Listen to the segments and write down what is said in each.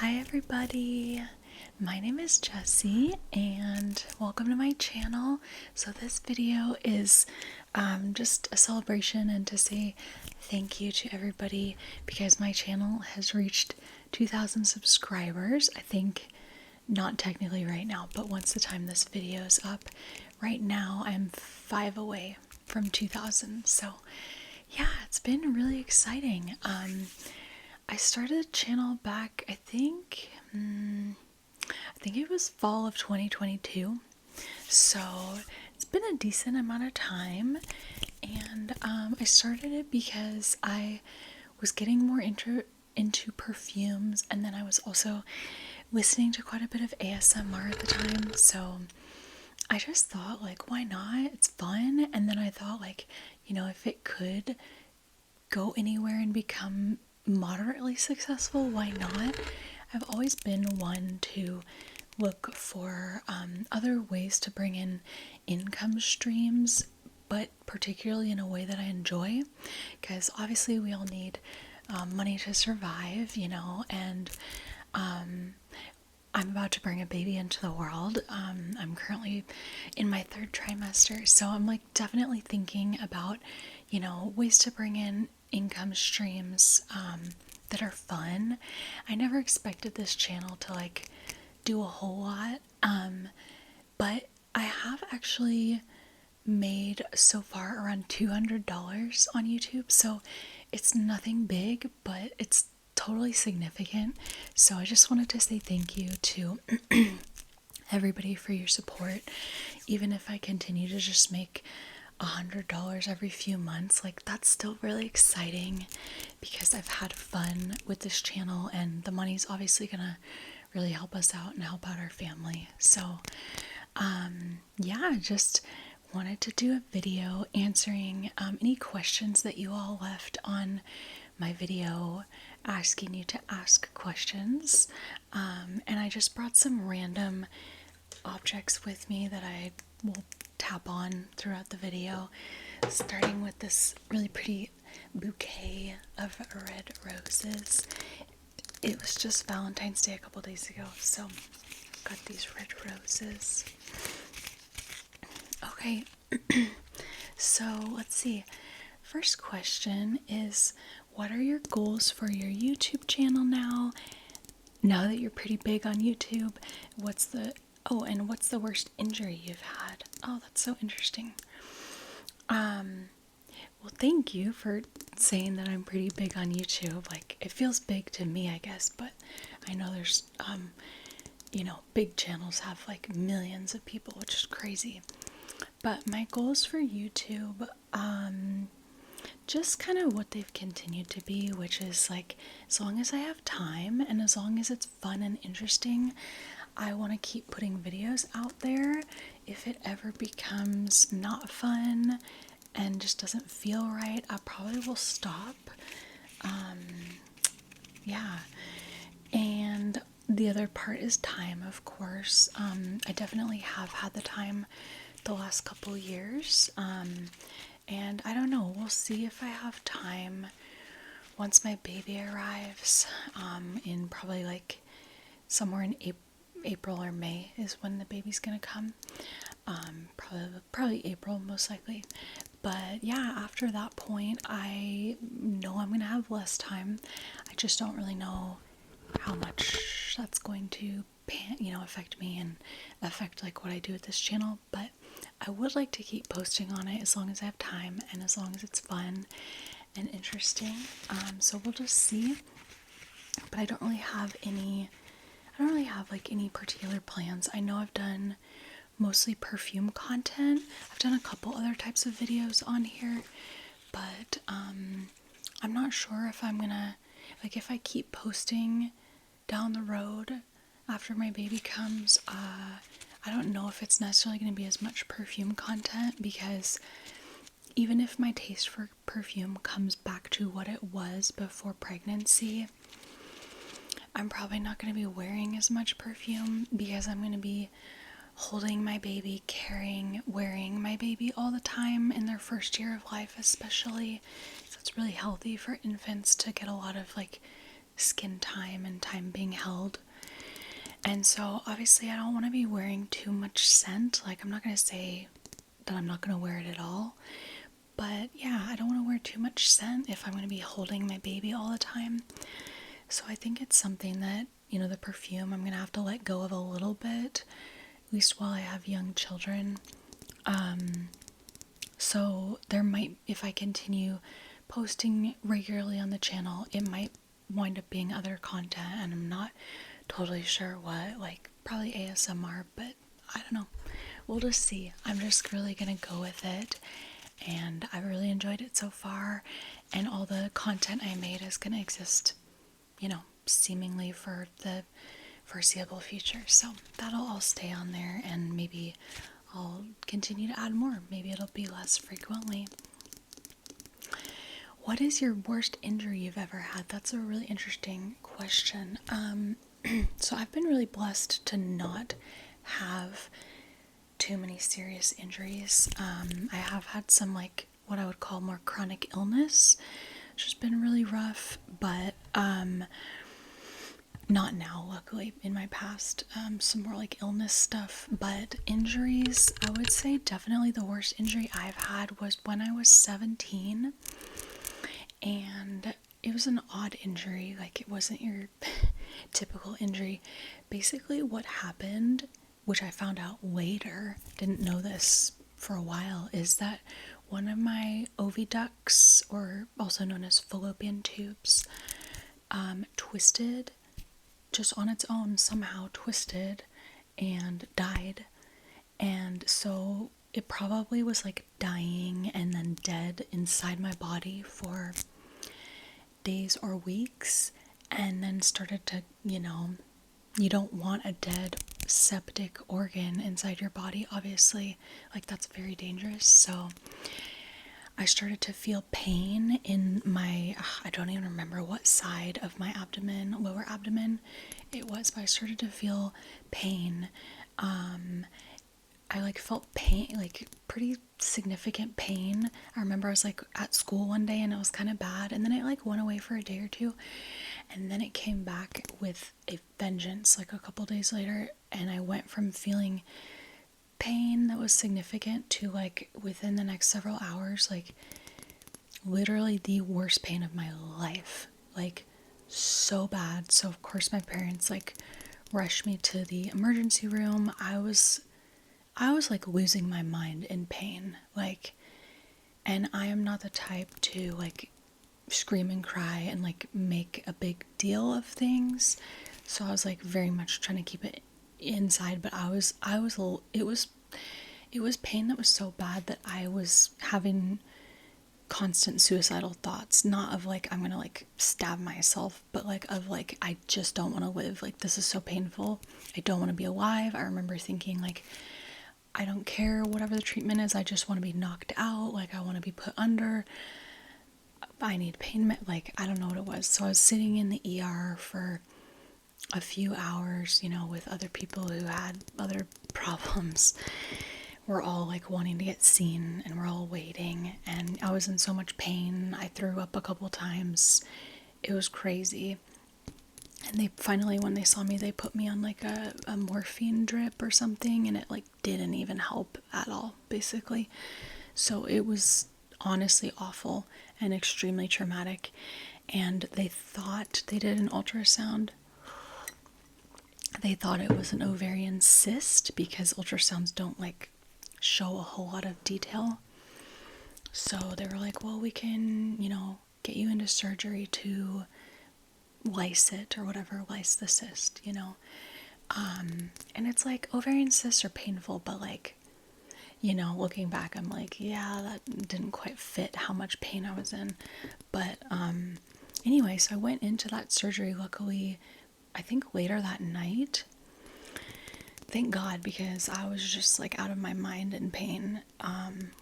Hi everybody, my name is Jessie and welcome to my channel. So this video is just a celebration and to say thank you to everybody because my channel has reached 2,000 subscribers. I think not technically right now, but once the time this video is up, right now I'm 5 away from 2,000. So yeah, it's been really exciting. I started the channel back, I think it was fall of 2022. So it's been a decent amount of time, and I started it because I was getting more into perfumes, and then I was also listening to quite a bit of ASMR at the time. So I just thought, like, why not? It's fun. And then I thought, like, if it could go anywhere and become moderately successful, why not? I've always been one to look for other ways to bring in income streams, but particularly in a way that I enjoy, because obviously we all need money to survive, and I'm about to bring a baby into the world. I'm currently in my 3rd trimester, so I'm like definitely thinking about, ways to bring in income streams that are fun. I never expected this channel to like do a whole lot, but I have actually made so far around $200 on YouTube, so it's nothing big, but it's totally significant. So I just wanted to say thank you to everybody for your support. Even if I continue to just make $100 every few months, like that's still really exciting because I've had fun with this channel, and the money's obviously gonna really help us out and help out our family. So yeah, just wanted to do a video answering any questions that you all left on my video, asking you to ask questions, and I just brought some random objects with me that I will tap on throughout the video, starting with this really pretty bouquet of red roses. It was just Valentine's Day a couple days ago, so got these red roses. Okay, so let's see. First question is, what are your goals for your YouTube channel now? Now that you're pretty big on YouTube, what's the worst injury you've had? Oh, that's so interesting. Well, thank you for saying that I'm pretty big on YouTube. Like, it feels big to me, I guess, but I know there's, big channels have like millions of people, which is crazy. But my goals for YouTube, just kind of what they've continued to be, which is like, as long as I have time and as long as it's fun and interesting, I want to keep putting videos out there. If it ever becomes not fun and just doesn't feel right, I probably will stop. Yeah. And the other part is time, of course. I definitely have had the time the last couple years. And I don't know, we'll see if I have time once my baby arrives, in probably like somewhere in April or May is when the baby's gonna come. Probably April, most likely. But yeah, after that point, I know I'm gonna have less time. I just don't really know how much that's going to affect me and affect like what I do with this channel, but I would like to keep posting on it as long as I have time and as long as it's fun and interesting. So we'll just see. But I don't really have like any particular plans. I know I've done mostly perfume content. I've done a couple other types of videos on here, but I'm not sure if I'm gonna, like, if I keep posting down the road after my baby comes, I don't know if it's necessarily going to be as much perfume content, because even if my taste for perfume comes back to what it was before pregnancy, I'm probably not going to be wearing as much perfume because I'm going to be holding my baby, wearing my baby all the time in their first year of life especially. So it's really healthy for infants to get a lot of like skin time and time being held. And so obviously I don't want to be wearing too much scent. Like, I'm not going to say that I'm not going to wear it at all. But yeah, I don't want to wear too much scent if I'm going to be holding my baby all the time. So I think it's something that, the perfume I'm going to have to let go of a little bit, at least while I have young children. So there might, if I continue posting regularly on the channel, it might wind up being other content, and I'm not totally sure what, like probably ASMR, but I don't know. We'll just see. I'm just really gonna go with it, and I really enjoyed it so far, and all the content I made is gonna exist, seemingly for the foreseeable future. So that'll all stay on there, and maybe I'll continue to add more. Maybe it'll be less frequently. What is your worst injury you've ever had? That's a really interesting question. So I've been really blessed to not have too many serious injuries. I have had some, like, what I would call more chronic illness, which has been really rough, but not now, luckily. In my past, some more like illness stuff. But injuries, I would say definitely the worst injury I've had was when I was 17, and it was an odd injury. Like, it wasn't your typical injury. Basically what happened, which I found out later, didn't know this for a while, is that one of my oviducts, or also known as fallopian tubes, twisted, just on its own, somehow twisted and died. And so it probably was like dying and then dead inside my body for days or weeks, and then started to, you don't want a dead septic organ inside your body, obviously. Like, that's very dangerous. So I started to feel pain in my, I don't even remember what side of my abdomen, lower abdomen it was, but I started to feel pain. I like felt pain, like pretty significant pain. I remember I was like at school one day and it was kind of bad, and then it like went away for a day or two, and then it came back with a vengeance like a couple days later, and I went from feeling pain that was significant to, like, within the next several hours, like literally the worst pain of my life, like so bad. So of course my parents like rushed me to the emergency room. I was like losing my mind in pain, like, and I am not the type to like scream and cry and like make a big deal of things. So I was like very much trying to keep it inside, but it was pain that was so bad that I was having constant suicidal thoughts, not of like I'm gonna like stab myself, but like of like I just don't want to live, like this is so painful, I don't want to be alive. I remember thinking like, I don't care whatever the treatment is, I just want to be knocked out, like I want to be put under, I need pain, like I don't know what it was. So I was sitting in the ER for a few hours, with other people who had other problems. We're all like wanting to get seen, and we're all waiting, and I was in so much pain. I threw up a couple times. It was crazy. And they finally, when they saw me, they put me on like a morphine drip or something, and it like didn't even help at all, basically. So it was honestly awful and extremely traumatic. And they thought, they did an ultrasound. They thought it was an ovarian cyst, because ultrasounds don't like show a whole lot of detail. So they were like, well, we can, get you into surgery to lyse it or whatever, lyse the cyst, and it's like ovarian cysts are painful, but like, looking back, I'm like, yeah, that didn't quite fit how much pain I was in. But anyway, so I went into that surgery, luckily, I think later that night. Thank God, because I was just like out of my mind in pain,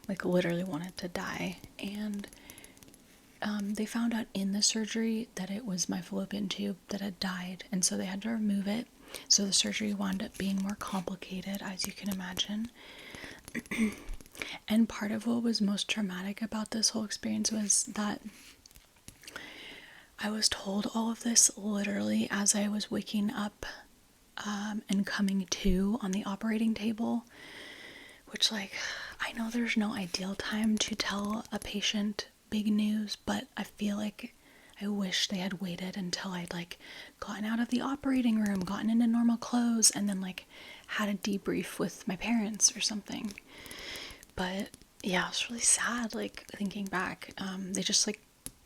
like literally wanted to die. And they found out in the surgery that it was my fallopian tube that had died, and so they had to remove it. So the surgery wound up being more complicated, as you can imagine. And part of what was most traumatic about this whole experience was that I was told all of this literally as I was waking up and coming to on the operating table, which, like, I know there's no ideal time to tell a patient big news, but I feel like I wish they had waited until I'd, like, gotten out of the operating room, gotten into normal clothes, and then, like, had a debrief with my parents or something. But yeah, it's really sad, like, thinking back. They just, like,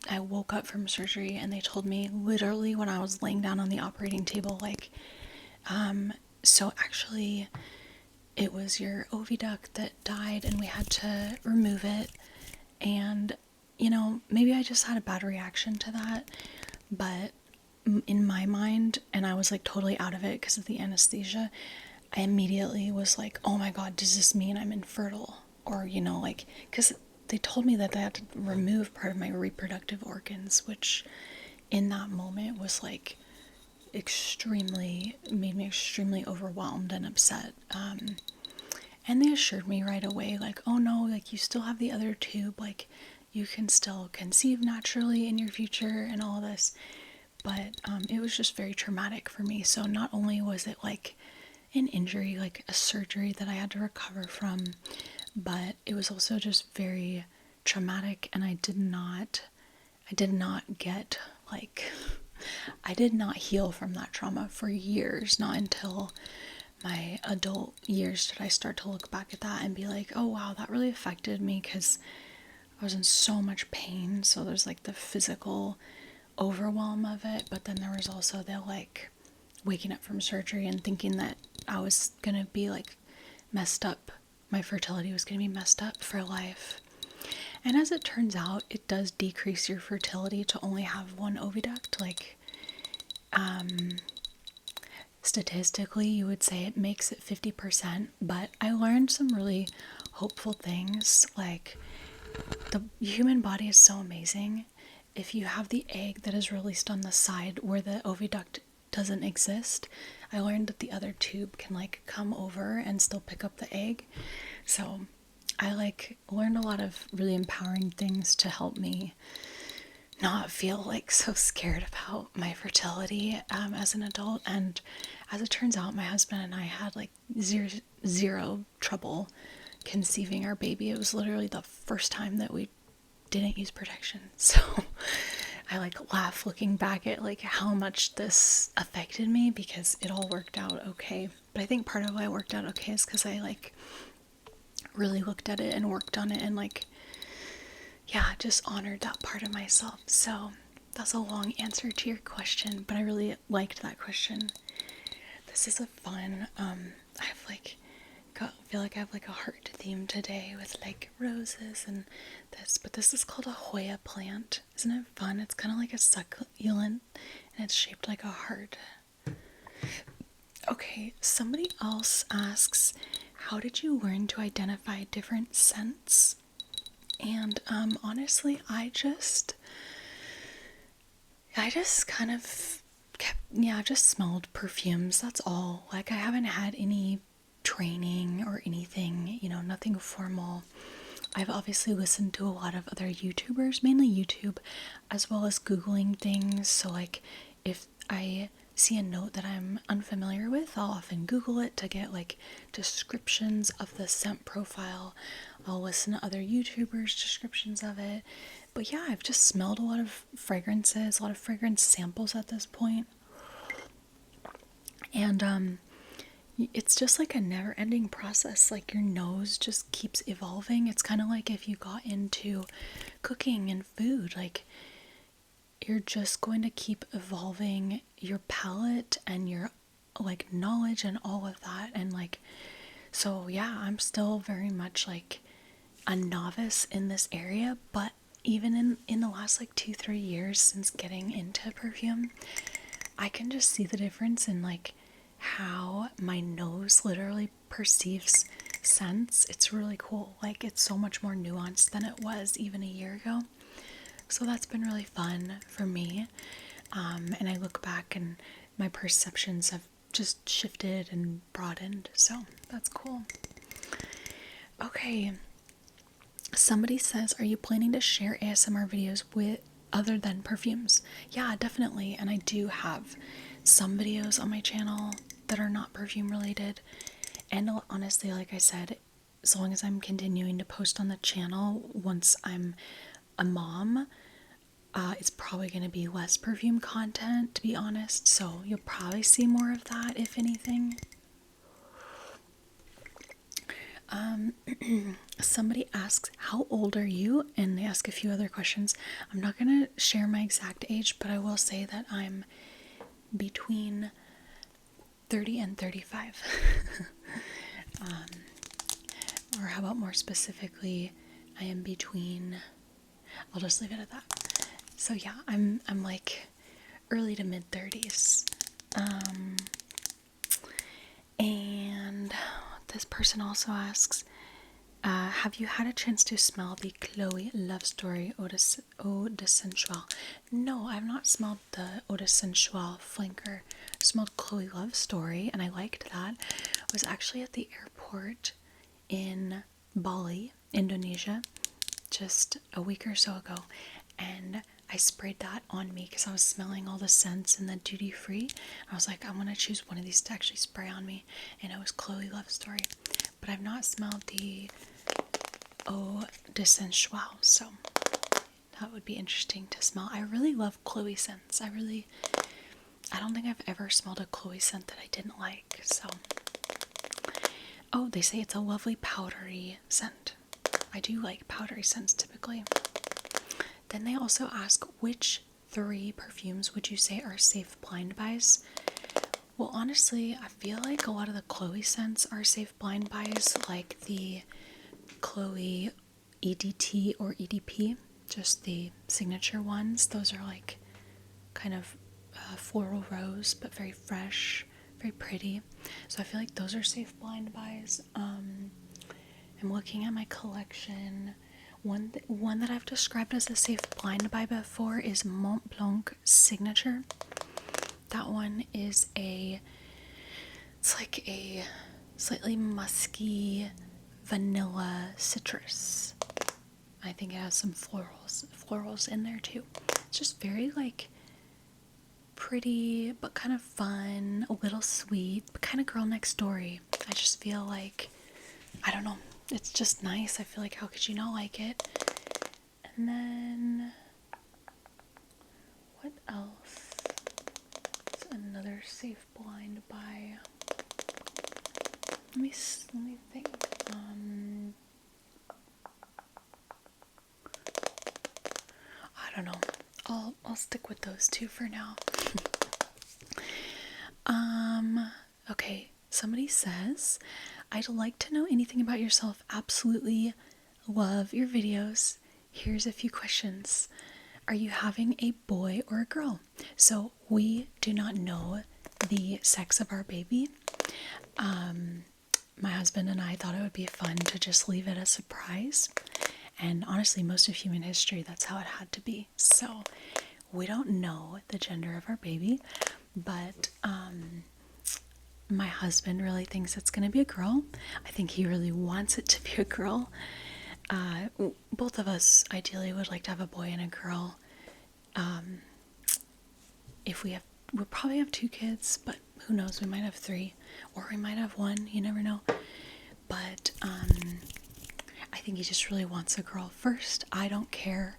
I woke up from surgery and they told me literally when I was laying down on the operating table, like, so actually it was your oviduct that died and we had to remove it. And, you know, maybe I just had a bad reaction to that, but in my mind, and I was like totally out of it because of the anesthesia, I immediately was like, oh my God, does this mean I'm infertile? Or, you know, like, because they told me that they had to remove part of my reproductive organs, which in that moment was like made me extremely overwhelmed and upset. And they assured me right away, like, oh no, like, you still have the other tube, like, you can still conceive naturally in your future and all this. But it was just very traumatic for me. So not only was it like an injury, like a surgery that I had to recover from, but it was also just very traumatic. And I did not get, like, I did not heal from that trauma for years. Not until my adult years did I start to look back at that and be like, oh wow, that really affected me because I was in so much pain. So there's like the physical overwhelm of it, but then there was also the, like, waking up from surgery and thinking that I was gonna be, like, messed up. My fertility was gonna be messed up for life. And as it turns out, it does decrease your fertility to only have one oviduct. Like, statistically, you would say it makes it 50%, but I learned some really hopeful things. Like, the human body is so amazing. If you have the egg that is released on the side where the oviduct doesn't exist, I learned that the other tube can, like, come over and still pick up the egg. So I, like, learned a lot of really empowering things to help me not feel, like, so scared about my fertility as an adult. And as it turns out, my husband and I had, like, zero trouble conceiving our baby. It was literally the first time that we didn't use protection. So I, like, laugh looking back at, like, how much this affected me because it all worked out okay. But I think part of why it worked out okay is because I, like, really looked at it and worked on it and, like, yeah, just honored that part of myself. So that's a long answer to your question, but I really liked that question. This is a fun, I have, like, feel like I have, like, a heart theme today with, like, roses and this, but this is called a Hoya plant. Isn't it fun? It's kind of like a succulent and it's shaped like a heart. Okay, somebody else asks, how did you learn to identify different scents? And honestly, I just kind of just smelled perfumes. That's all. Like, I haven't had any training or anything, you know, nothing formal. I've obviously listened to a lot of other YouTubers, mainly YouTube, as well as Googling things. So, like, if I see a note that I'm unfamiliar with, I'll often Google it to get, like, descriptions of the scent profile. I'll listen to other YouTubers' descriptions of it. But yeah, I've just smelled a lot of fragrances, a lot of fragrance samples at this point. And it's just like a never-ending process. Like, your nose just keeps evolving. It's kind of like if you got into cooking and food, like, you're just going to keep evolving your palate and your, like, knowledge and all of that. And, like, so yeah, I'm still very much, like, a novice in this area, but even in the last, like, 2-3 years since getting into perfume, I can just see the difference in, like, how my nose literally perceives scents. It's really cool. Like, it's so much more nuanced than it was even a year ago. So that's been really fun for me. And I look back and my perceptions have just shifted and broadened. So that's cool. Okay. Somebody says, are you planning to share ASMR videos with other than perfumes. Yeah, definitely. And I do have some videos on my channel that are not perfume related. And honestly, like I said, as long as I'm continuing to post on the channel, once I'm a mom, it's probably going to be less perfume content, to be honest. So you'll probably see more of that, if anything. Somebody asks, how old are you? And they ask a few other questions. I'm not going to share my exact age, but I will say that I'm between 30 and 35. Or how about more specifically, I am between, I'll just leave it at that. So yeah, I'm like early to mid 30s. And this person also asks, have you had a chance to smell the Chloe Love Story Eau de Sensual? No, I've not smelled the Eau de Sensual flanker. I smelled Chloe Love Story, and I liked that. I was actually at the airport in Bali, Indonesia, just a week or so ago, and I sprayed that on me because I was smelling all the scents in the duty free. I was like, I want to choose one of these to actually spray on me, and it was Chloe Love Story. But I've not smelled the Eau de Sensual, so that would be interesting to smell. I really love Chloe scents. I don't think I've ever smelled a Chloe scent that I didn't like, so. Oh, they say it's a lovely powdery scent. I do like powdery scents typically. Then they also ask, which 3 perfumes would you say are safe blind buys? Well, honestly, I feel like a lot of the Chloe scents are safe blind buys, like the Chloe EDT or EDP, just the signature ones. Those are like kind of floral rose, but very fresh, very pretty. So I feel like those are safe blind buys. I'm looking at my collection. One that I've described as a safe blind buy before is Mont Blanc Signature. That one is it's like a slightly musky vanilla citrus. I think it has some florals in there too. It's just very like pretty, but kind of fun, a little sweet, but kind of girl next door-y. I just feel like, I don't know, it's just nice. I feel like, how could you not like it? And then, what else? It's another safe blind buy. Let me think. I don't know. I'll stick with those 2 for now. Okay. Somebody says, I'd like to know anything about yourself. Absolutely love your videos. Here's a few questions. Are you having a boy or a girl? So we do not know the sex of our baby. My husband and I thought it would be fun to just leave it a surprise. And honestly, most of human history, that's how it had to be. So we don't know the gender of our baby, but my husband really thinks it's going to be a girl. I think he really wants it to be a girl. Both of us ideally would like to have a boy and a girl. We'll probably have 2 kids, but who knows, we might have 3, or we might have 1, you never know. But I think he just really wants a girl first. I don't care,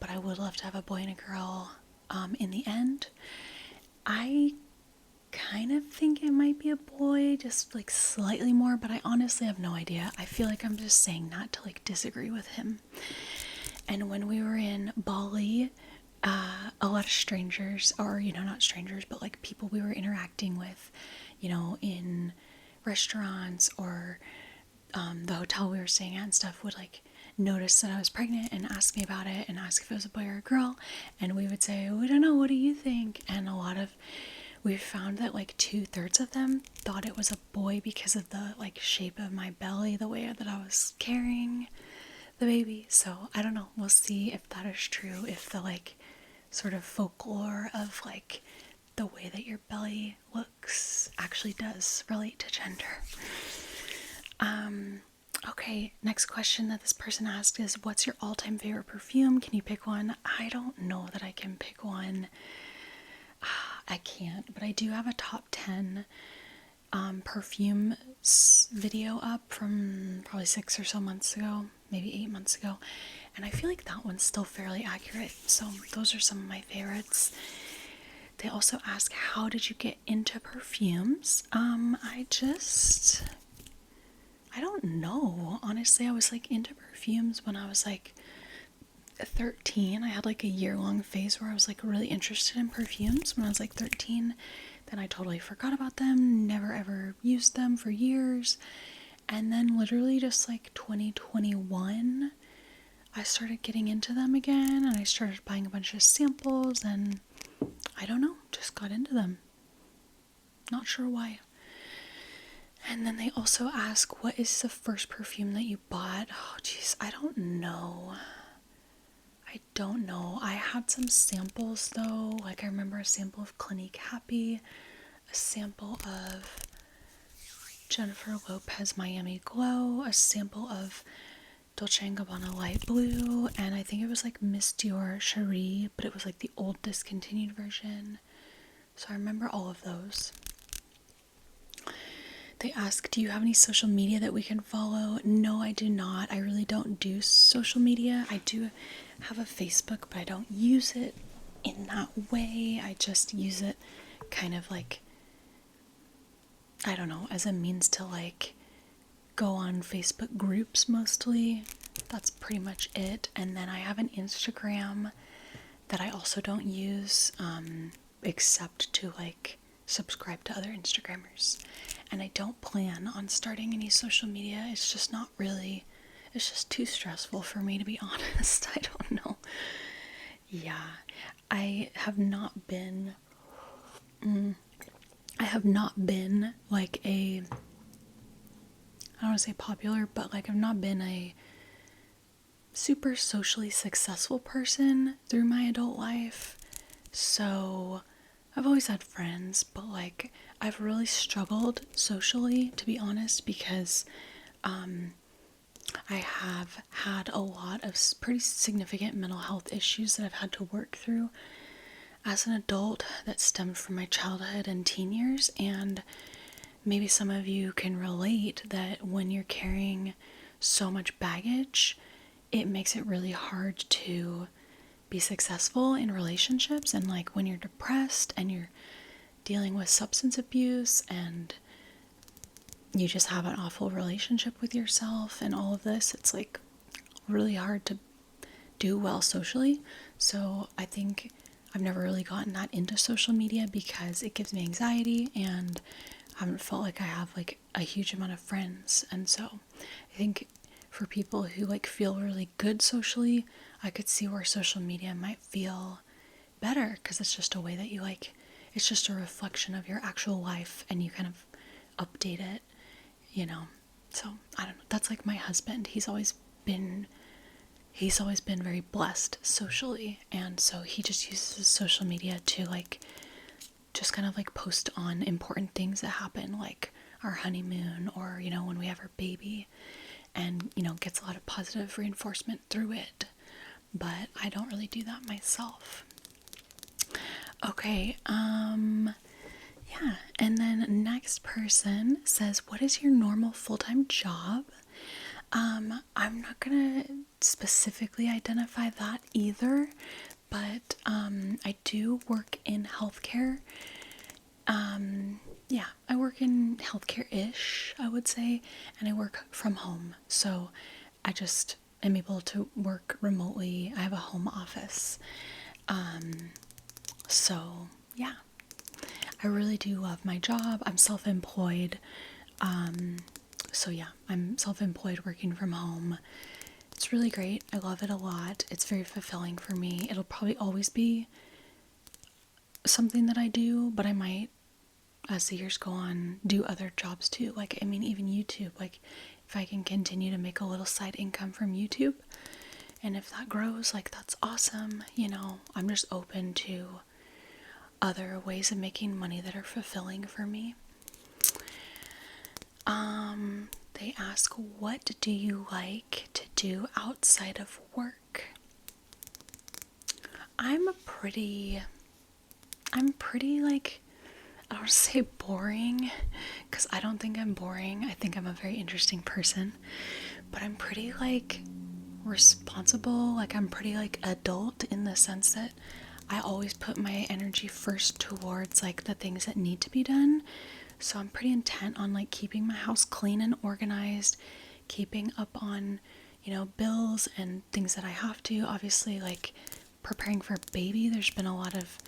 but I would love to have a boy and a girl in the end. I kind of think it might be a boy, just like slightly more, but I honestly have no idea. I feel like I'm just saying that to like disagree with him. And when we were in Bali, a lot of strangers, or not strangers, but like people we were interacting with, in restaurants or the hotel we were staying at and stuff, would like notice that I was pregnant and ask me about it and ask if it was a boy or a girl, and we would say, we don't know, what do you think? And we found that like 2/3 of them thought it was a boy because of the like shape of my belly, the way that I was carrying the baby. So I don't know, we'll see if that is true, if the like sort of folklore of like the way that your belly looks actually does relate to gender. Okay, next question that this person asked is, what's your all-time favorite perfume? Can you pick one? I don't know that I can pick one. I can't, but I do have a top 10 perfume video up from probably 6 or so months ago, maybe 8 months ago, and I feel like that one's still fairly accurate. So those are some of my favorites. They also ask, how did you get into perfumes? I don't know. Honestly, I was like into perfumes when I was like 13. I had like a year-long phase where I was like really interested in perfumes when I was like 13. Then I totally forgot about them, never ever used them for years. And then literally just like 2021, I started getting into them again, and I started buying a bunch of samples, and I don't know, just got into them. Not sure why. And then they also ask, what is the first perfume that you bought? Oh, jeez, I don't know. I had some samples though. Like, I remember a sample of Clinique Happy, a sample of Jennifer Lopez Miami Glow, a sample of Dolce & Gabbana Light Blue, and I think it was like Miss Dior Cherie, but it was like the old discontinued version. So I remember all of those. They ask, do you have any social media that we can follow? No, I do not. I really don't do social media. I do have a Facebook, but I don't use it in that way. I just use it kind of like, I don't know, as a means to like go on Facebook groups mostly. That's pretty much it. And then I have an Instagram that I also don't use, except to like subscribe to other Instagrammers. And I don't plan on starting any social media. It's just not really, it's just too stressful for me, to be honest. I don't know. Yeah, I have not been, like a, I don't want to say popular, but like I've not been a super socially successful person through my adult life. So I've always had friends, but like I've really struggled socially, to be honest, because I have had a lot of pretty significant mental health issues that I've had to work through as an adult that stemmed from my childhood and teen years. And maybe some of you can relate that when you're carrying so much baggage, it makes it really hard to be successful in relationships. And like when you're depressed and you're dealing with substance abuse and you just have an awful relationship with yourself and all of this, it's like really hard to do well socially. So I think I've never really gotten that into social media because it gives me anxiety, and I haven't felt like I have like a huge amount of friends. And so I think for people who like feel really good socially, I could see where social media might feel better, because it's just a way that you like, it's just a reflection of your actual life and you kind of update it, you know. So I don't know, that's like my husband. He's always been very blessed socially, and so he just uses social media to like just kind of like post on important things that happen, like our honeymoon, or you know, when we have our baby, and you know, gets a lot of positive reinforcement through it. But I don't really do that myself. Okay, yeah, and then next person says, what is your normal full-time job? I'm not gonna specifically identify that either, but I do work in healthcare. Yeah, I work in healthcare-ish, I would say, and I work from home. So I just am able to work remotely. I have a home office. So yeah, I really do love my job. I'm self-employed. So yeah, I'm self-employed working from home. It's really great. I love it a lot. It's very fulfilling for me. It'll probably always be something that I do, but I might, as the years go on, do other jobs too. Like, I mean, even YouTube. Like, if I can continue to make a little side income from YouTube, and if that grows, like, that's awesome. You know, I'm just open to other ways of making money that are fulfilling for me. They ask, what do you like to do outside of work? I'm pretty like, I don't want to say boring, because I don't think I'm boring. I think I'm a very interesting person, but I'm pretty like responsible. Like, I'm pretty like adult in the sense that I always put my energy first towards like the things that need to be done. So I'm pretty intent on like keeping my house clean and organized, keeping up on, bills and things that I have to. Obviously, like preparing for a baby, there's been a lot of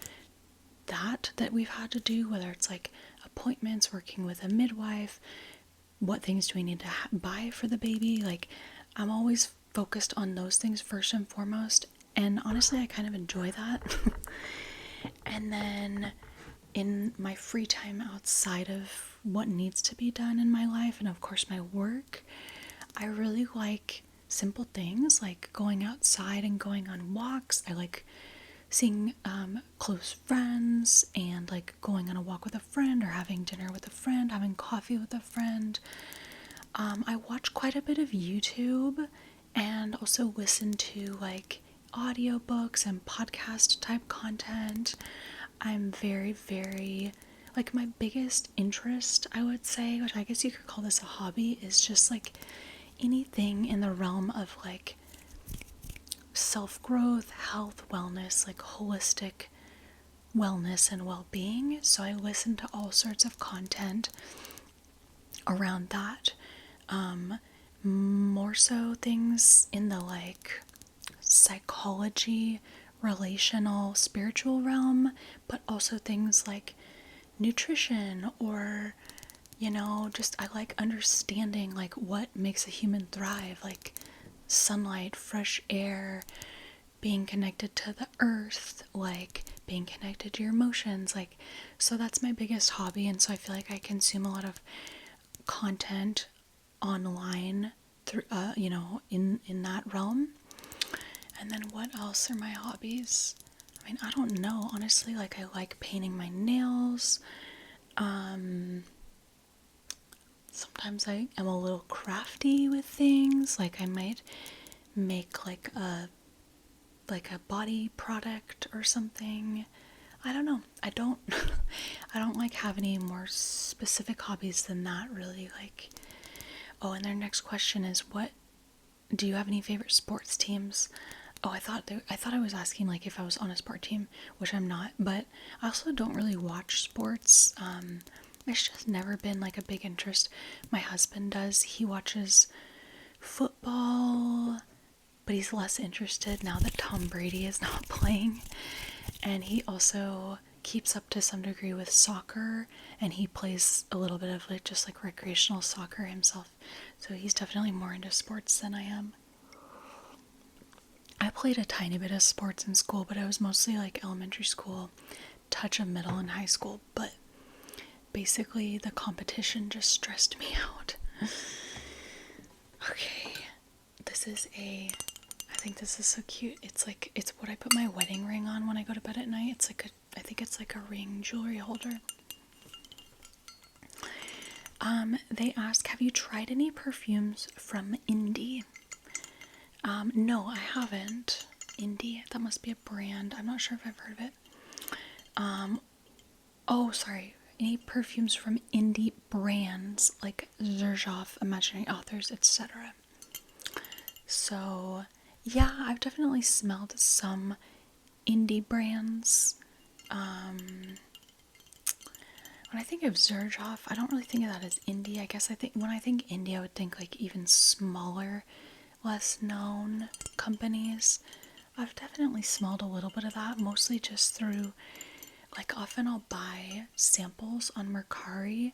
that we've had to do, whether it's like appointments, working with a midwife, what things do we need to buy for the baby. Like, I'm always focused on those things first and foremost, and honestly I kind of enjoy that. And then in my free time outside of what needs to be done in my life and of course my work, I really like simple things like going outside and going on walks. I like seeing close friends and like going on a walk with a friend or having dinner with a friend, having coffee with a friend. I watch quite a bit of YouTube and also listen to like audiobooks and podcast type content. I'm very, very, like, my biggest interest, I would say, which I guess you could call this a hobby, is just like anything in the realm of like self-growth, health, wellness, like holistic wellness and well-being. So I listen to all sorts of content around that. More so things in the like psychology, relational, spiritual realm, but also things like nutrition or, just I like understanding like what makes a human thrive, like sunlight, fresh air, being connected to the earth, like being connected to your emotions. Like, so that's my biggest hobby, and so I feel like I consume a lot of content online through in that realm. And then what else are my hobbies? I mean, I don't know, honestly. Like, I like painting my nails. Sometimes I am a little crafty with things. Like, I might make like a body product or something. I don't know. I don't I don't like have any more specific hobbies than that, really. Like, oh, and their next question is, what do you have any favorite sports teams? Oh, I thought I was asking like if I was on a sport team, which I'm not, but I also don't really watch sports. It's just never been like a big interest. My husband does. He watches football, but he's less interested now that Tom Brady is not playing. And he also keeps up to some degree with soccer, and he plays a little bit of like just like recreational soccer himself. So he's definitely more into sports than I am. I played a tiny bit of sports in school, but it was mostly like elementary school, touch of middle and high school, but basically the competition just stressed me out. Okay, I think this is so cute. It's what I put my wedding ring on when I go to bed at night. I think it's like a ring jewelry holder. They ask, have you tried any perfumes from Indie? No, I haven't. Indie, that must be a brand. I'm not sure if I've heard of it. Oh, sorry. Any perfumes from indie brands like Xerjoff, Imaginary Authors, etc. So, yeah, I've definitely smelled some indie brands. When I think of Xerjoff, I don't really think of that as indie. I guess when I think indie, I would think like even smaller, less known companies. I've definitely smelled a little bit of that, mostly just through, like, often I'll buy samples on Mercari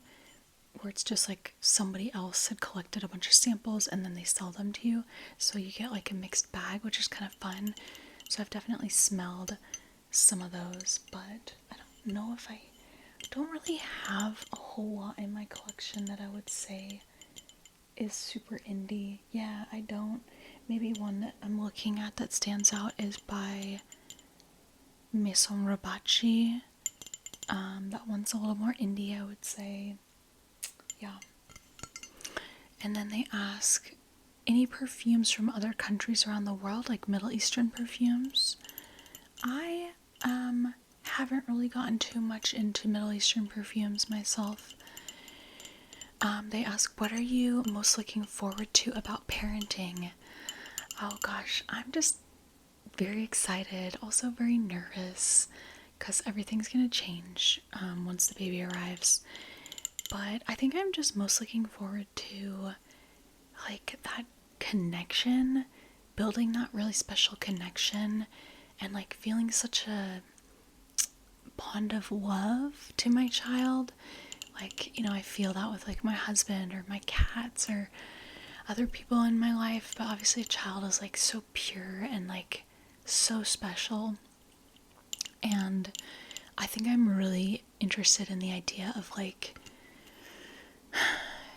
where it's just like somebody else had collected a bunch of samples and then they sell them to you. So you get like a mixed bag, which is kind of fun. So I've definitely smelled some of those, but I don't know if I don't really have a whole lot in my collection that I would say is super indie. Yeah, I don't. Maybe one that I'm looking at that stands out is by Maison Rabachi. That one's a little more indie, I would say. Yeah. And then they ask any perfumes from other countries around the world, like Middle Eastern perfumes. I haven't really gotten too much into Middle Eastern perfumes myself. They ask, what are you most looking forward to about parenting? Oh gosh, I'm just very excited, also very nervous, because everything's gonna change once the baby arrives. But I think I'm just most looking forward to like that connection, building that really special connection, and like feeling such a bond of love to my child. Like, you know, I feel that with like my husband or my cats or other people in my life, but obviously a child is like so pure and like so special. And I think I'm really interested in the idea of like,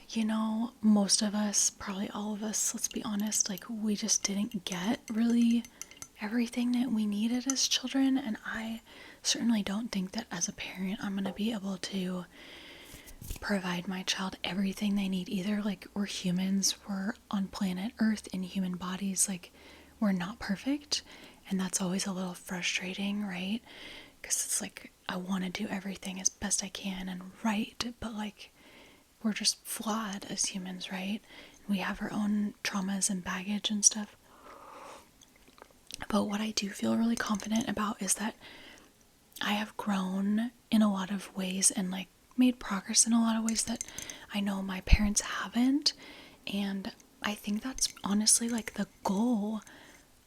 you know, most of us, probably all of us, let's be honest, like we just didn't get really everything that we needed as children. And I certainly don't think that as a parent I'm going to be able to provide my child everything they need either. Like, we're humans, we're on planet Earth in human bodies, like we're not perfect, and that's always a little frustrating, right? Because it's like I want to do everything as best I can and right, but like we're just flawed as humans, right? We have our own traumas and baggage and stuff. But what I do feel really confident about is that I have grown in a lot of ways and like made progress in a lot of ways that I know my parents haven't. And I think that's honestly like the goal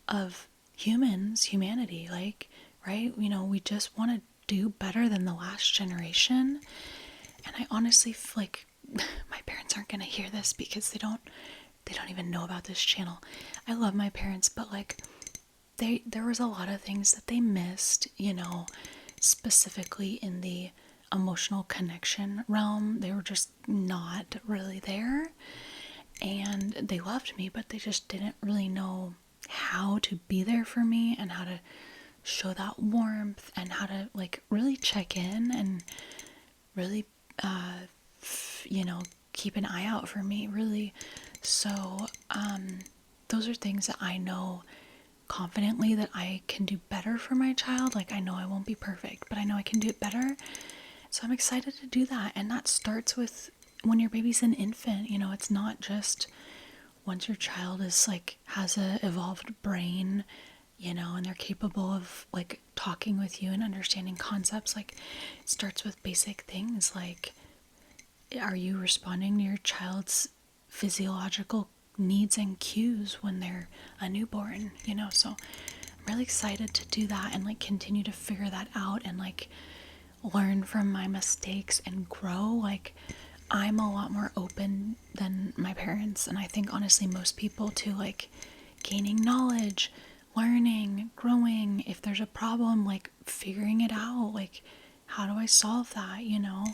of humanity, like, right? You know, we just want to do better than the last generation. And I honestly feel like my parents aren't going to hear this because they don't even know about this channel. I love my parents, but like there was a lot of things that they missed, you know, specifically in the emotional connection realm. They were just not really there. And they loved me, but they just didn't really know how to be there for me and how to show that warmth and how to like really check in and really you know, keep an eye out for me, really. So those are things that I know confidently that I can do better for my child. Like, I know I won't be perfect, but I know I can do it better. So I'm excited to do that. And that starts with when your baby's an infant. You know, it's not just once your child is like has a evolved brain, you know, and they're capable of like talking with you and understanding concepts. Like, it starts with basic things like, are you responding to your child's physiological needs and cues when they're a newborn, you know? So I'm really excited to do that and like continue to figure that out and like learn from my mistakes and grow. Like, I'm a lot more open than my parents, and I think honestly most people to like gaining knowledge, learning, growing. If there's a problem, like figuring it out, like how do I solve that, you know?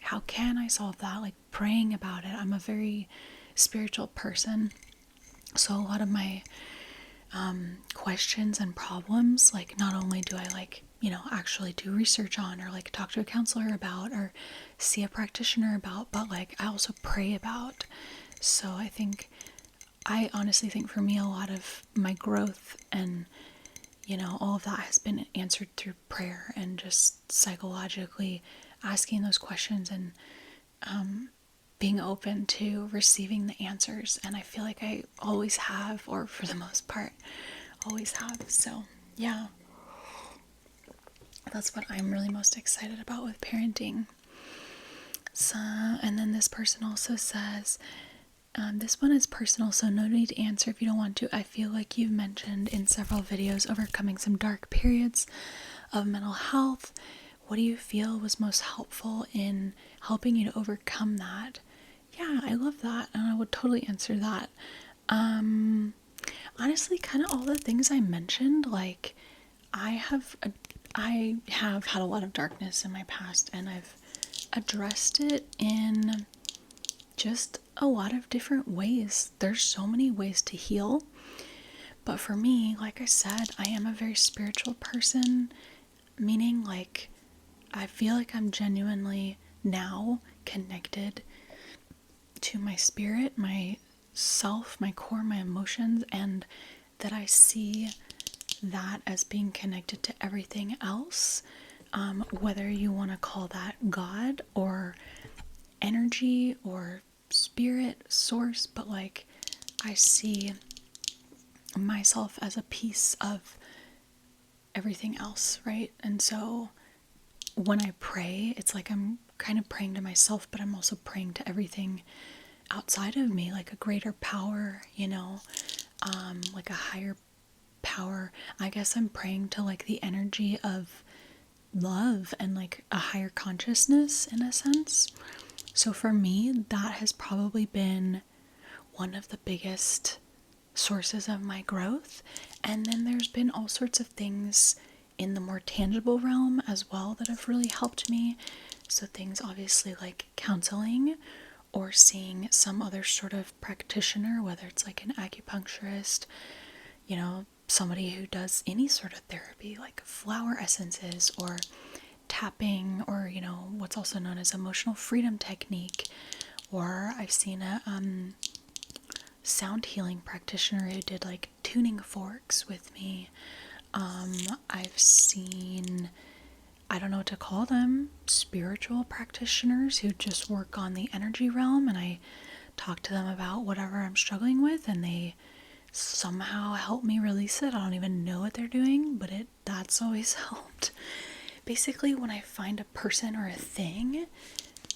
How can I solve that? Like praying about it. I'm a very spiritual person, so a lot of my questions and problems, like not only do I like, you know, actually do research on or like talk to a counselor about or see a practitioner about, but like I also pray about. So I honestly think for me a lot of my growth and, you know, all of that has been answered through prayer and just psychologically asking those questions and being open to receiving the answers. And I feel like I always have, or for the most part always have. So yeah, that's what I'm really most excited about with parenting. So, and then this person also says, this one is personal, so no need to answer if you don't want to. I feel like you've mentioned in several videos overcoming some dark periods of mental health. What do you feel was most helpful in helping you to overcome that? Yeah, I love that, and I would totally answer that. Honestly, kind of all the things I mentioned. Like, I have had a lot of darkness in my past, and I've addressed it in just a lot of different ways. There's so many ways to heal. But for me, like I said, I am a very spiritual person, meaning like I feel like I'm genuinely now connected to my spirit, my self, my core, my emotions, and that I see that as being connected to everything else, whether you want to call that God or energy or spirit, source, but like I see myself as a piece of everything else, right? And so when I pray, it's like I'm kind of praying to myself, but I'm also praying to everything outside of me, like a greater power, like a higher power. I guess I'm praying to like the energy of love and like a higher consciousness in a sense. So for me, that has probably been one of the biggest sources of my growth. And then there's been all sorts of things in the more tangible realm as well that have really helped me. So things obviously like counseling or seeing some other sort of practitioner, whether it's like an acupuncturist, somebody who does any sort of therapy like flower essences or tapping or, what's also known as emotional freedom technique. Or I've seen a sound healing practitioner who did like tuning forks with me. I've seen, I don't know what to call them, spiritual practitioners who just work on the energy realm, and I talk to them about whatever I'm struggling with and they somehow help me release it. I don't even know what they're doing, but that's always helped. Basically, when I find a person or a thing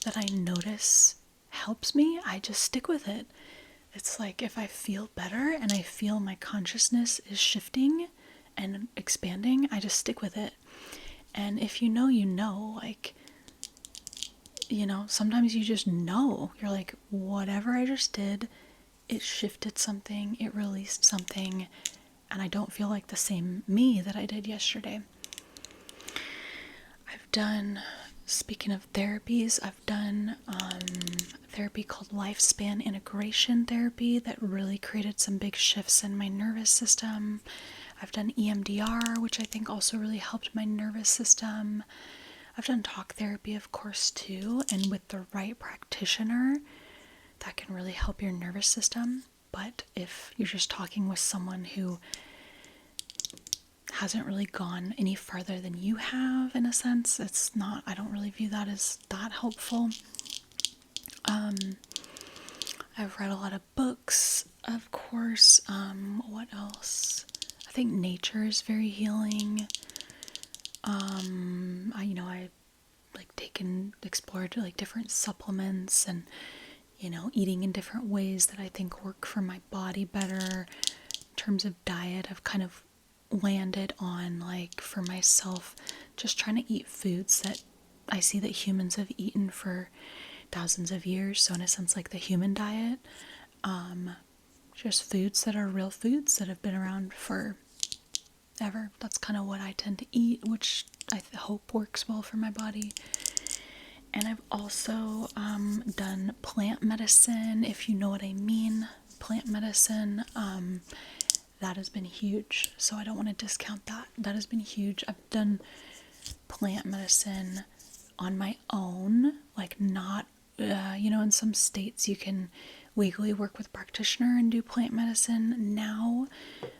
that I notice helps me, I just stick with it. It's like if I feel better and I feel my consciousness is shifting and expanding, I just stick with it. And if you know, like, sometimes you just know. You're like, whatever I just did, it shifted something, it released something, and I don't feel like the same me that I did yesterday. Speaking of therapies, I've done therapy called lifespan integration therapy that really created some big shifts in my nervous system. I've done EMDR, which I think also really helped my nervous system. I've done talk therapy, of course, too, and with the right practitioner, that can really help your nervous system. But if you're just talking with someone who hasn't really gone any farther than you have, in a sense, I don't really view that as that helpful. I've read a lot of books, of course. What else? I think nature is very healing. I like explored like different supplements and, eating in different ways that I think work for my body better. In terms of diet, I've kind of landed on, like, for myself, just trying to eat foods that I see that humans have eaten for thousands of years. So in a sense, like the human diet, just foods that are real foods that have been around for ever. That's kind of what I tend to eat, which I hope works well for my body. And I've also done plant medicine, if you know what I mean. Plant medicine, that has been huge. So I don't want to discount that. That has been huge. I've done plant medicine on my own, like not, in some states you can legally work with a practitioner and do plant medicine now,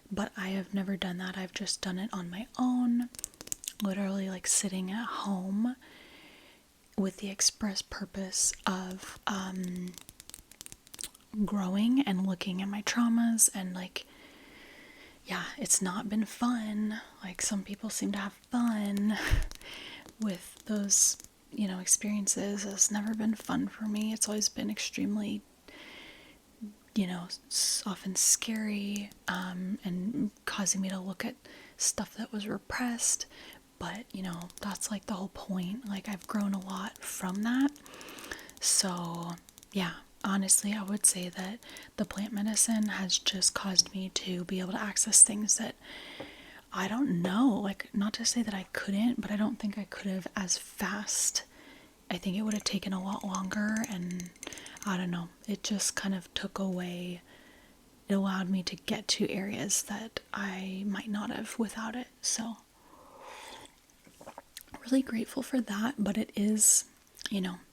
but I have never done that. I've just done it on my own, literally like sitting at home with the express purpose of growing and looking at my traumas. And like, yeah, it's not been fun. Like, some people seem to have fun with those, experiences. It's never been fun for me. It's always been extremely, often scary, and causing me to look at stuff that was repressed. But, that's like the whole point. Like, I've grown a lot from that. So, yeah, honestly, I would say that the plant medicine has just caused me to be able to access things that I don't know. Like, not to say that I couldn't, but I don't think I could have as fast. I think it would have taken a lot longer, and I don't know. It just kind of took away. It allowed me to get to areas that I might not have without it. So, really grateful for that, but it is,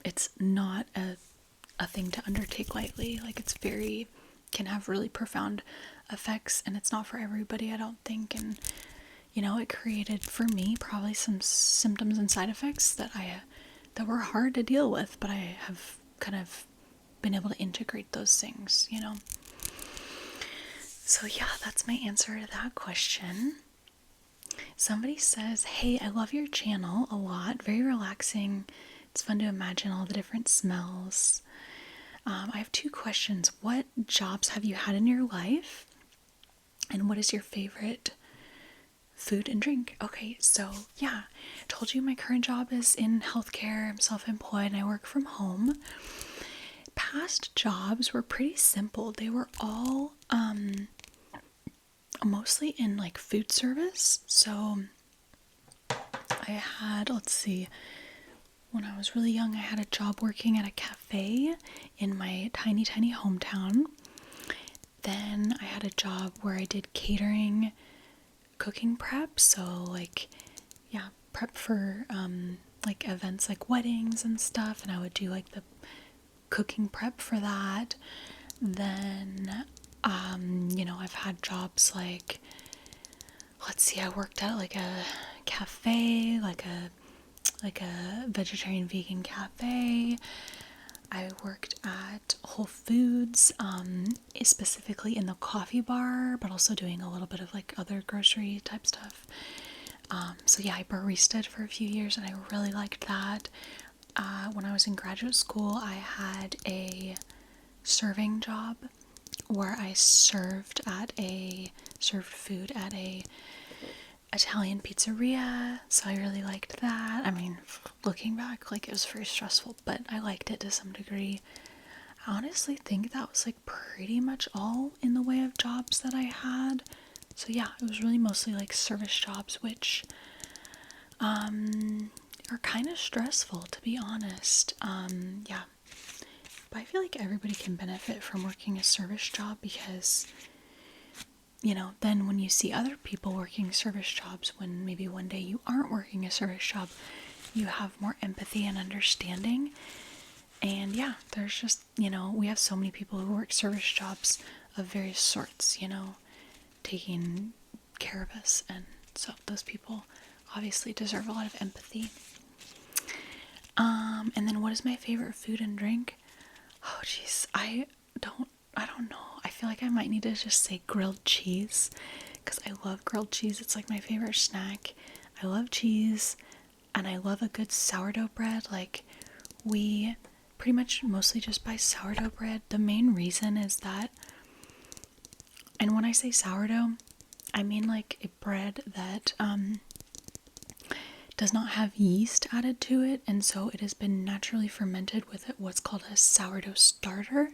it's not a a thing to undertake lightly. Like, it's very, can have really profound effects, and it's not for everybody, I don't think. And it created for me probably some symptoms and side effects that were hard to deal with, but I have kind of been able to integrate those things. So yeah, that's my answer to that question. Somebody says, hey, I love your channel a lot. Very relaxing. It's fun to imagine all the different smells. I have 2 questions. What jobs have you had in your life? And what is your favorite food and drink? Okay, so yeah, I told you my current job is in healthcare. I'm self-employed and I work from home. Past jobs were pretty simple. They were all mostly in like food service. So I had, let's see, when I was really young, I had a job working at a cafe in my tiny, tiny hometown. Then I had a job where I did catering, cooking prep. So like, yeah, prep for like events like weddings and stuff. And I would do like the cooking prep for that. Then, I've had jobs like, let's see, I worked at like a cafe, like a vegetarian vegan cafe. I worked at Whole Foods, specifically in the coffee bar, but also doing a little bit of like other grocery type stuff. So yeah, I baristaed for a few years and I really liked that. When I was in graduate school, I had a serving job where I served food at a Italian pizzeria, so I really liked that. I mean, looking back, like, it was very stressful, but I liked it to some degree. I honestly think that was like pretty much all in the way of jobs that I had. So yeah, it was really mostly like service jobs, which are kind of stressful, to be honest. Yeah. But I feel like everybody can benefit from working a service job because, then when you see other people working service jobs, when maybe one day you aren't working a service job, you have more empathy and understanding. And yeah, there's just, we have so many people who work service jobs of various sorts, taking care of us. And so those people obviously deserve a lot of empathy. And then what is my favorite food and drink? Oh, jeez, I don't know. I feel like I might need to just say grilled cheese because I love grilled cheese. It's like my favorite snack. I love cheese and I love a good sourdough bread. Like, we pretty much mostly just buy sourdough bread. The main reason is that, and when I say sourdough, I mean like a bread that does not have yeast added to it, and so it has been naturally fermented with what's called a sourdough starter.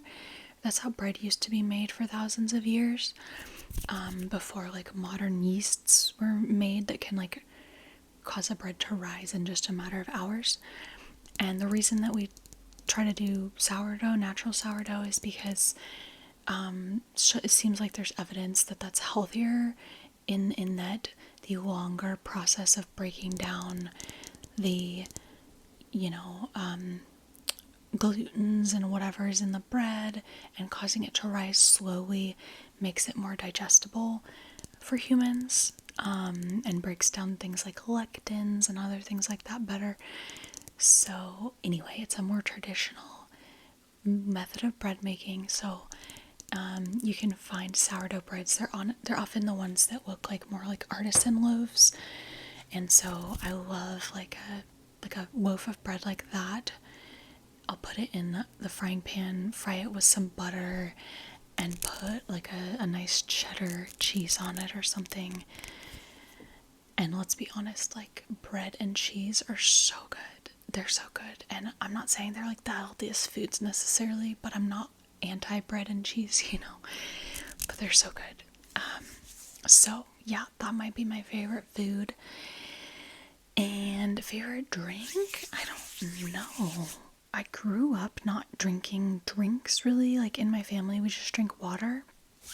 That's how bread used to be made for thousands of years, before like modern yeasts were made that can like cause a bread to rise in just a matter of hours. And the reason that we try to do sourdough, natural sourdough, is because it seems like there's evidence that that's healthier in that the longer process of breaking down the glutens and whatever is in the bread and causing it to rise slowly makes it more digestible for humans, and breaks down things like lectins and other things like that better. So anyway, it's a more traditional method of bread making. So you can find sourdough breads. They're often the ones that look like more like artisan loaves, and so I love like a loaf of bread like that. I'll put it in the frying pan, fry it with some butter, and put like a nice cheddar cheese on it or something. And let's be honest, like, bread and cheese are so good. They're so good. And I'm not saying they're like the healthiest foods necessarily, but I'm not anti-bread and cheese, but they're so good. So yeah, that might be my favorite food. And favorite drink? I don't know. I grew up not drinking drinks really. Like, in my family, we just drink water,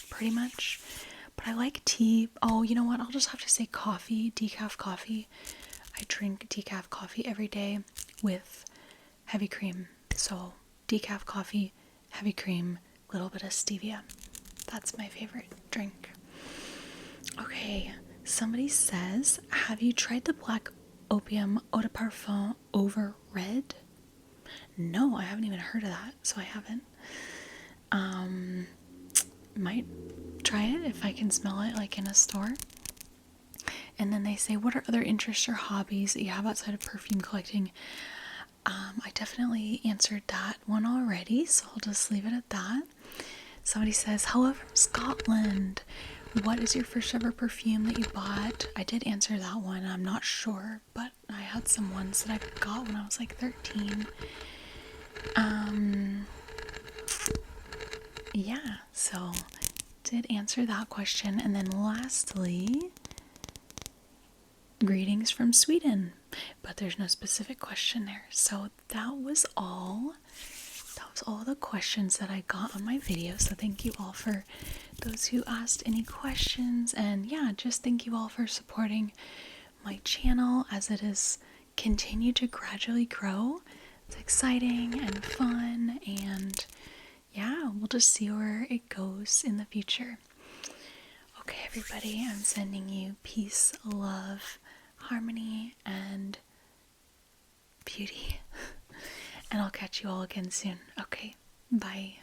pretty much. But I like tea. Oh, you know what? I'll just have to say coffee, decaf coffee. I drink decaf coffee every day with heavy cream. So decaf coffee, heavy cream, little bit of stevia. That's my favorite drink. Okay, somebody says, have you tried the black opium eau de parfum over red? No, I haven't even heard of that, so I haven't. Might try it if I can smell it like in a store. And then they say, what are other interests or hobbies that you have outside of perfume collecting? I definitely answered that one already, so I'll just leave it at that. Somebody says, hello from Scotland. What is your first ever perfume that you bought? I did answer that one. I'm not sure, but I had some ones that I got when I was like 13. Yeah, so did answer that question. And then lastly, greetings from Sweden, but there's no specific question there. So that was all the questions that I got on my video. So thank you all for those who asked any questions, and yeah, just thank you all for supporting my channel as it has continued to gradually grow. It's exciting and fun, and yeah, we'll just see where it goes in the future. Okay, everybody, I'm sending you peace, love, harmony, and beauty. And I'll catch you all again soon. Okay, bye.